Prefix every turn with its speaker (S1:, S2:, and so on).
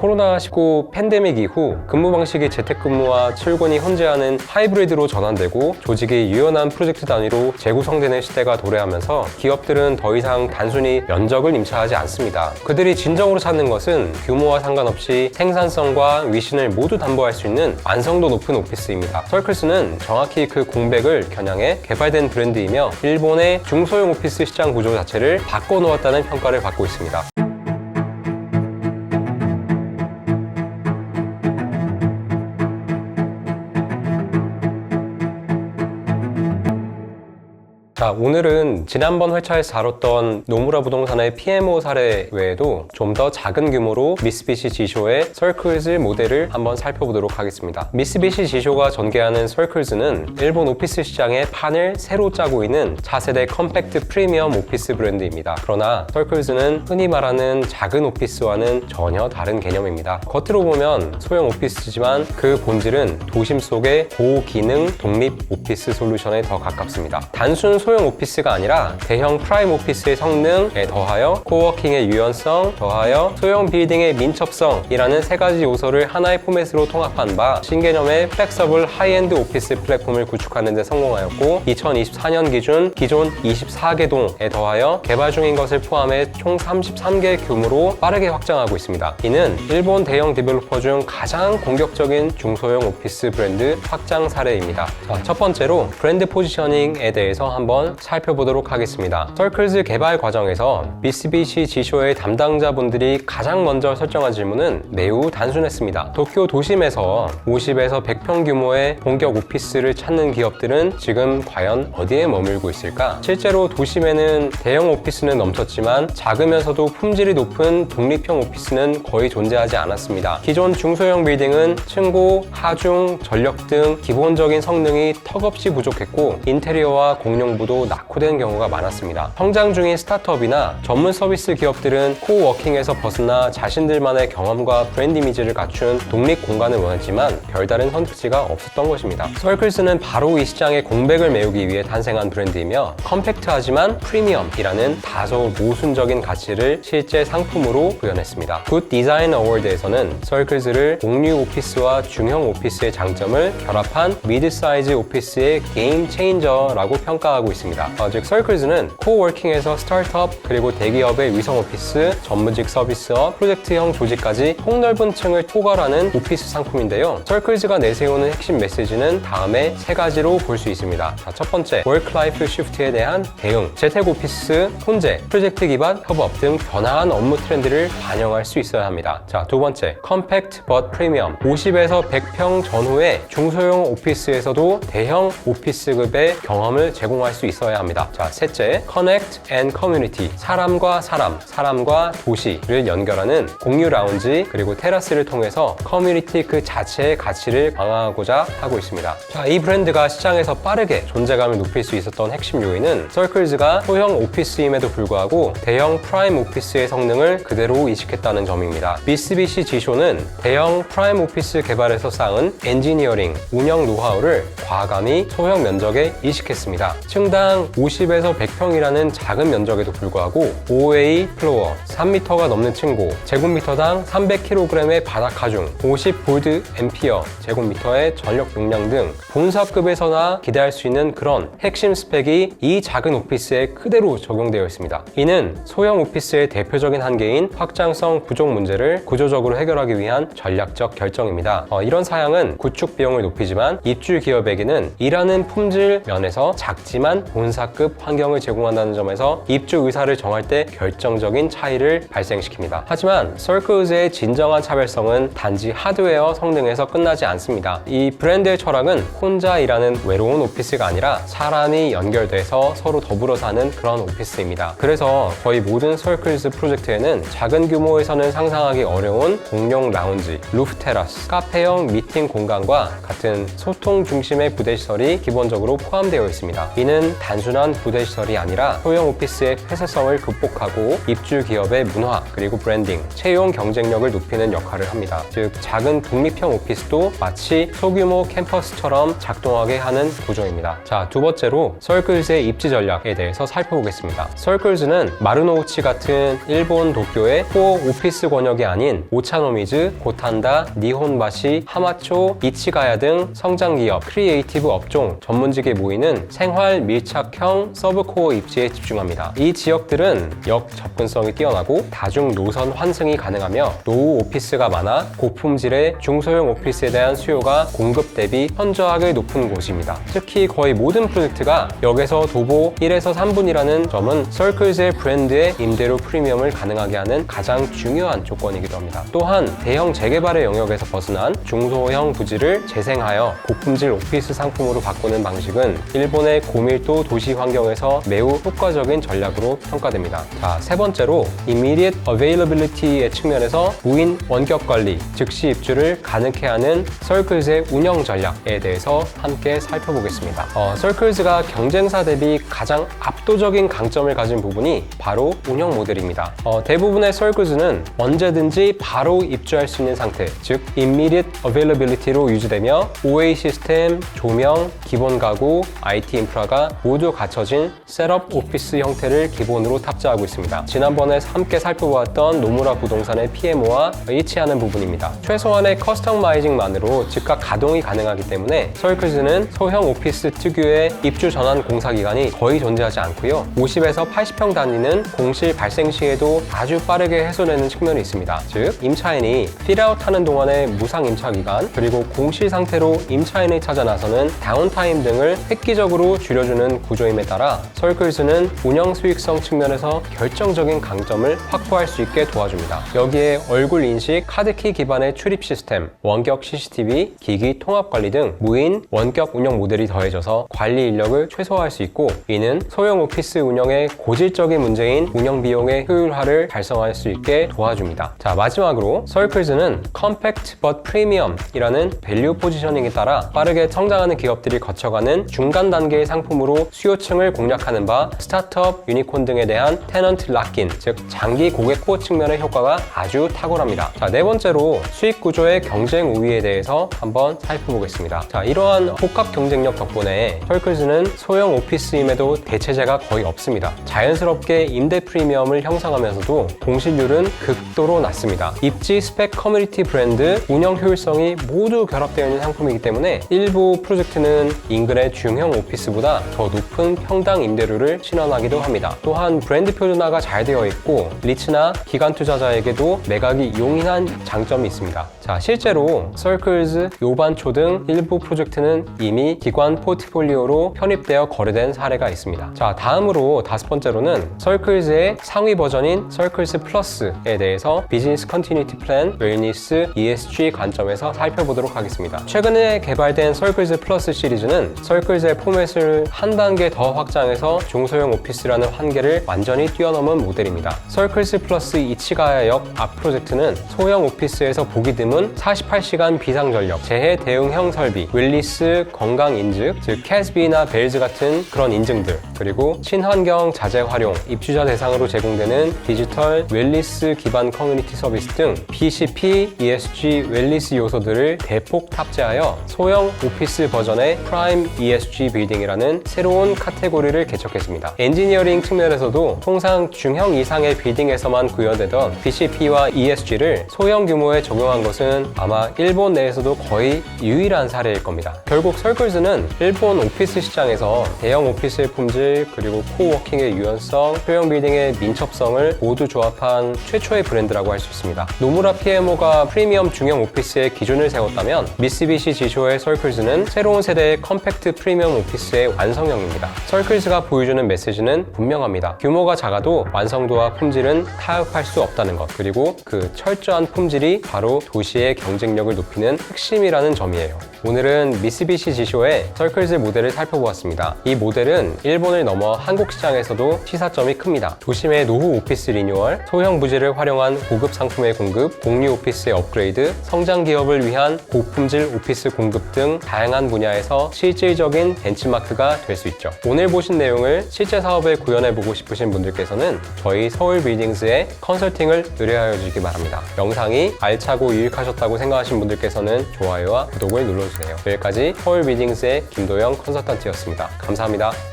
S1: 코로나19 팬데믹 이후 근무 방식이 재택근무와 출근이 현재하는 하이브리드로 전환되고 조직이 유연한 프로젝트 단위로 재구성되는 시대가 도래하면서 기업들은 더 이상 단순히 면적을 임차하지 않습니다. 그들이 진정으로 찾는 것은 규모와 상관없이 생산성과 위신을 모두 담보할 수 있는 완성도 높은 오피스입니다. 서클스는 정확히 그 공백을 겨냥해 개발된 브랜드이며 일본의 중소형 오피스 시장 구조 자체를 바꿔놓았다는 평가를 받고 있습니다. 자, 오늘은 지난번 회차에서 다뤘던 노무라 부동산의 PMO 사례 외에도 좀 더 작은 규모로 미쓰비시 지쇼의 서클즈 모델을 한번 살펴보도록 하겠습니다. 미쓰비시 지쇼가 전개하는 서클즈는 일본 오피스 시장의 판을 새로 짜고 있는 차세대 컴팩트 프리미엄 오피스 브랜드입니다. 그러나 서클즈는 흔히 말하는 작은 오피스와는 전혀 다른 개념입니다. 겉으로 보면 소형 오피스지만 그 본질은 도심 속의 고기능 독립 오피스 솔루션에 더 가깝습니다. 단순 소형 오피스가 아니라 대형 프라임 오피스의 성능에 더하여 코워킹의 유연성, 더하여 소형 빌딩의 민첩성이라는 세 가지 요소를 하나의 포맷으로 통합한 바 신개념의 플렉서블 하이엔드 오피스 플랫폼을 구축하는 데 성공하였고 2024년 기준 기존 24개 동에 더하여 개발 중인 것을 포함해 총 33개 규모로 빠르게 확장하고 있습니다. 이는 일본 대형 디벨로퍼 중 가장 공격적인 중소형 오피스 브랜드 확장 사례입니다. 자, 첫 번째로 브랜드 포지셔닝에 대해서 한번 살펴보도록 하겠습니다. 서클즈 개발 과정에서 미쓰비시 지쇼의 담당자분들이 가장 먼저 설정한 질문은 매우 단순했습니다. 도쿄 도심에서 50에서 100평 규모의 본격 오피스를 찾는 기업들은 지금 과연 어디에 머물고 있을까? 실제로 도심에는 대형 오피스는 넘쳤지만 작으면서도 품질이 높은 독립형 오피스는 거의 존재하지 않았습니다. 기존 중소형 빌딩은 층고, 하중, 전력 등 기본적인 성능이 턱없이 부족했고 인테리어와 공용부도 낙후된 경우가 많았습니다. 성장 중인 스타트업이나 전문 서비스 기업들은 코워킹에서 벗어나 자신들만의 경험과 브랜드 이미지를 갖춘 독립 공간을 원했지만 별다른 선택지가 없었던 것입니다. 서클스는 바로 이 시장의 공백을 메우기 위해 탄생한 브랜드이며 컴팩트하지만 프리미엄이라는 다소 모순적인 가치를 실제 상품으로 구현했습니다. 굿 디자인 어워드에서는 서클스를 공유 오피스와 중형 오피스의 장점을 결합한 미드 사이즈 오피스의 게임 체인저라고 평가하고 있습니다. 즉 서클즈는 코워킹에서 스타트업 그리고 대기업의 위성 오피스, 전문직 서비스업, 프로젝트형 조직까지 폭넓은 층을 포괄하는 오피스 상품인데요. 서클즈가 내세우는 핵심 메시지는 다음에 세 가지로 볼 수 있습니다. 자, 첫 번째, 워크-라이프 시프트에 대한 대응, 재택 오피스, 혼재, 프로젝트 기반 협업 등 변화한 업무 트렌드를 반영할 수 있어야 합니다. 자, 두 번째, 컴팩트 but 프리미엄, 50에서 100평 전후의 중소형 오피스에서도 대형 오피스급의 경험을 제공할 수 있어야 합니다. 자, 셋째, Connect and Community, 사람과 사람, 사람과 도시를 연결하는 공유 라운지 그리고 테라스를 통해서 커뮤니티 그 자체의 가치를 강화하고자 하고 있습니다. 자, 이 브랜드가 시장에서 빠르게 존재감을 높일 수 있었던 핵심 요인은 서클즈가 소형 오피스임에도 불구하고 대형 프라임 오피스의 성능을 그대로 이식했다는 점입니다. 미쓰비시 지쇼는 대형 프라임 오피스 개발에서 쌓은 엔지니어링, 운영 노하우를 과감히 소형 면적에 이식했습니다. 층당 50에서 100평이라는 작은 면적에도 불구하고 OA 플로어, 3m가 넘는 층고, 제곱미터당 300kg의 바닥 하중, 50V 앰피어 제곱미터의 전력 용량 등 본사급에서나 기대할 수 있는 그런 핵심 스펙이 이 작은 오피스에 그대로 적용되어 있습니다. 이는 소형 오피스의 대표적인 한계인 확장성 부족 문제를 구조적으로 해결하기 위한 전략적 결정입니다. 이런 사양은 구축 비용을 높이지만 입주 기업에게는 일하는 품질 면에서 작지만 본사급 환경을 제공한다는 점에서 입주 의사를 정할 때 결정적인 차이를 발생시킵니다. 하지만 서클즈의 진정한 차별성은 단지 하드웨어 성능에서 끝나지 않습니다. 이 브랜드의 철학은 혼자 일하는 외로운 오피스가 아니라 사람이 연결돼서 서로 더불어 사는 그런 오피스입니다. 그래서 거의 모든 서클즈 프로젝트에는 작은 규모에서는 상상하기 어려운 공용 라운지, 루프 테라스, 카페형 미팅 공간과 같은 소통 중심의 부대 시설이 기본적으로 포함되어 있습니다. 이는 단순한 부대 시설이 아니라 소형 오피스의 폐쇄성을 극복하고 입주 기업의 문화 그리고 브랜딩, 채용 경쟁력을 높이는 역할을 합니다. 즉 작은 독립형 오피스도 마치 소규모 캠퍼스처럼 작동하게 하는 구조입니다. 자, 두 번째로 서클즈의 입지 전략에 대해서 살펴보겠습니다. 서클즈는 마루노우치 같은 일본 도쿄의 코어 오피스 권역이 아닌 오차노미즈, 고탄다, 니혼바시, 하마초, 이치가야 등 성장 기업, 크리에이티브 업종, 전문직에 모이는 생활 밀착형 서브코어 입지에 집중합니다. 이 지역들은 역 접근성이 뛰어나고 다중 노선 환승이 가능하며 노후 오피스가 많아 고품질의 중소형 오피스에 대한 수요가 공급 대비 현저하게 높은 곳입니다. 특히 거의 모든 프로젝트가 역에서 도보 1에서 3분이라는 점은 서클즈의 브랜드의 임대료 프리미엄을 가능하게 하는 가장 중요한 조건이기도 합니다. 또한 대형 재개발의 영역에서 벗어난 중소형 부지를 재생하여 고품질 오피스 상품으로 바꾸는 방식은 일본의 고밀도 도시 환경에서 매우 효과적인 전략으로 평가됩니다. 자, 세 번째로 Immediate Availability의 측면에서 무인 원격 관리, 즉시 입주를 가능케 하는 서클즈의 운영 전략에 대해서 함께 살펴보겠습니다. 서클즈가 경쟁사 대비 가장 압도적인 강점을 가진 부분이 바로 운영 모델입니다. 대부분의 서클즈는 언제든지 바로 입주할 수 있는 상태, 즉 Immediate Availability로 유지되며 OA 시스템, 조명, 기본 가구, IT 인프라가 모두 갖춰진 셋업 오피스 형태를 기본으로 탑재하고 있습니다. 지난번에 함께 살펴보았던 노무라 부동산의 PMO와 일치하는 부분입니다. 최소한의 커스터마이징만으로 즉각 가동이 가능하기 때문에 서클즈는 소형 오피스 특유의 입주 전환 공사 기간이 거의 존재하지 않고요. 50에서 80평 단위는 공실 발생 시에도 아주 빠르게 해소되는 측면이 있습니다. 즉 임차인이 필아웃 하는 동안의 무상 임차 기간, 그리고 공실 상태로 임차인이 찾아 나서는 다운타임 등을 획기적으로 줄여주는 구조임에 따라 서클즈는 운영 수익성 측면에서 결정적인 강점을 확보할 수 있게 도와줍니다. 여기에 얼굴 인식, 카드키 기반의 출입 시스템, 원격 CCTV, 기기 통합 관리 등 무인 원격 운영 모델이 더해져서 관리 인력을 최소화할 수 있고, 이는 소형 오피스 운영의 고질적인 문제인 운영 비용의 효율화를 달성할 수 있게 도와줍니다. 자, 마지막으로 서클즈는 Compact but Premium 이라는 밸류 포지셔닝에 따라 빠르게 성장하는 기업들이 거쳐가는 중간 단계의 상품으로 수요층을 공략하는 바 스타트업, 유니콘 등에 대한 테넌트 락인, 즉 장기 고객 코어 측면의 효과가 아주 탁월합니다. 자, 네 번째로 수익 구조의 경쟁 우위에 대해서 한번 살펴보겠습니다. 자, 이러한 복합 경쟁력 덕분에 서클즈는 소형 오피스임에도 대체제가 거의 없습니다. 자연스럽게 임대 프리미엄을 형성하면서도 공실률은 극도로 낮습니다. 입지, 스펙, 커뮤니티 브랜드, 운영 효율성이 모두 결합되어 있는 상품이기 때문에 일부 프로젝트는 인근의 중형 오피스보다 더 높은 평당 임대료를 신원하기도 합니다. 또한 브랜드 표준화가 잘 되어 있고 리츠나 기관 투자자에게도 매각이 용이한 장점이 있습니다. 자, 실제로 서클즈, 요반초 등 일부 프로젝트는 이미 기관 포트폴리오로 편입되어 거래된 사례가 있습니다. 자, 다음으로 다섯 번째로는 서클즈의 상위 버전인 서클즈 플러스에 대해서 비즈니스 컨티뉴티 플랜, 웰니스, ESG 관점에서 살펴보도록 하겠습니다. 최근에 개발된 서클즈 플러스 시리즈는 서클즈의 포맷을 한 단계 더 확장해서 중소형 오피스라는 한계를 완전히 뛰어넘은 모델입니다. 서클즈 플러스 이치가야역 앞 프로젝트는 소형 오피스에서 보기 드문 48시간 비상전력, 재해 대응형 설비, 웰니스 건강 인증, 즉 캐스비나 벨즈 같은 그런 인증들, 그리고 친환경 자재 활용, 입주자 대상으로 제공되는 디지털 웰니스 기반 커뮤니티 서비스 등 BCP, ESG, 웰니스 요소들을 대폭 탑재하여 소형 오피스 버전의 프라임 ESG 빌딩이라는 새로운 카테고리를 개척했습니다. 엔지니어링 측면에서도 통상 중형 이상의 빌딩에서만 구현되던 BCP와 ESG를 소형 규모에 적용한 것은 아마 일본 내에서도 거의 유일한 사례일 겁니다. 결국 서클즈는 일본 오피스 시장에서 대형 오피스의 품질, 그리고 코워킹의 유연성, 소형 빌딩의 민첩성을 모두 조합한 최초의 브랜드라고 할 수 있습니다. 노무라 PMO가 프리미엄 중형 오피스의 기준을 세웠다면 미쓰비시 지쇼의 서클즈는 새로운 세대의 컴팩트 프리미엄 오피스의 완성형입니다. 서클즈가 보여주는 메시지는 분명합니다. 규모가 작아도 완성도와 품질은 타협할 수 없다는 것, 그리고 그 철저한 품질이 바로 도시의 경쟁력을 높이는 핵심이라는 점이에요. 오늘은 미쓰비시 지쇼의 서클즈 모델을 살펴보았습니다. 이 모델은 일본을 선을 넘어 한국 시장에서도 시사점이 큽니다. 도심의 노후 오피스 리뉴얼, 소형 부지를 활용한 고급 상품의 공급, 공유 오피스의 업그레이드, 성장 기업을 위한 고품질 오피스 공급 등 다양한 분야에서 실질적인 벤치마크가 될 수 있죠. 오늘 보신 내용을 실제 사업에 구현해보고 싶으신 분들께서는 저희 서울 빌딩스의 컨설팅을 의뢰하여 주시기 바랍니다. 영상이 알차고 유익하셨다고 생각하신 분들께서는 좋아요와 구독을 눌러주세요. 여기까지 서울 빌딩스의 김도영 컨설턴트였습니다. 감사합니다.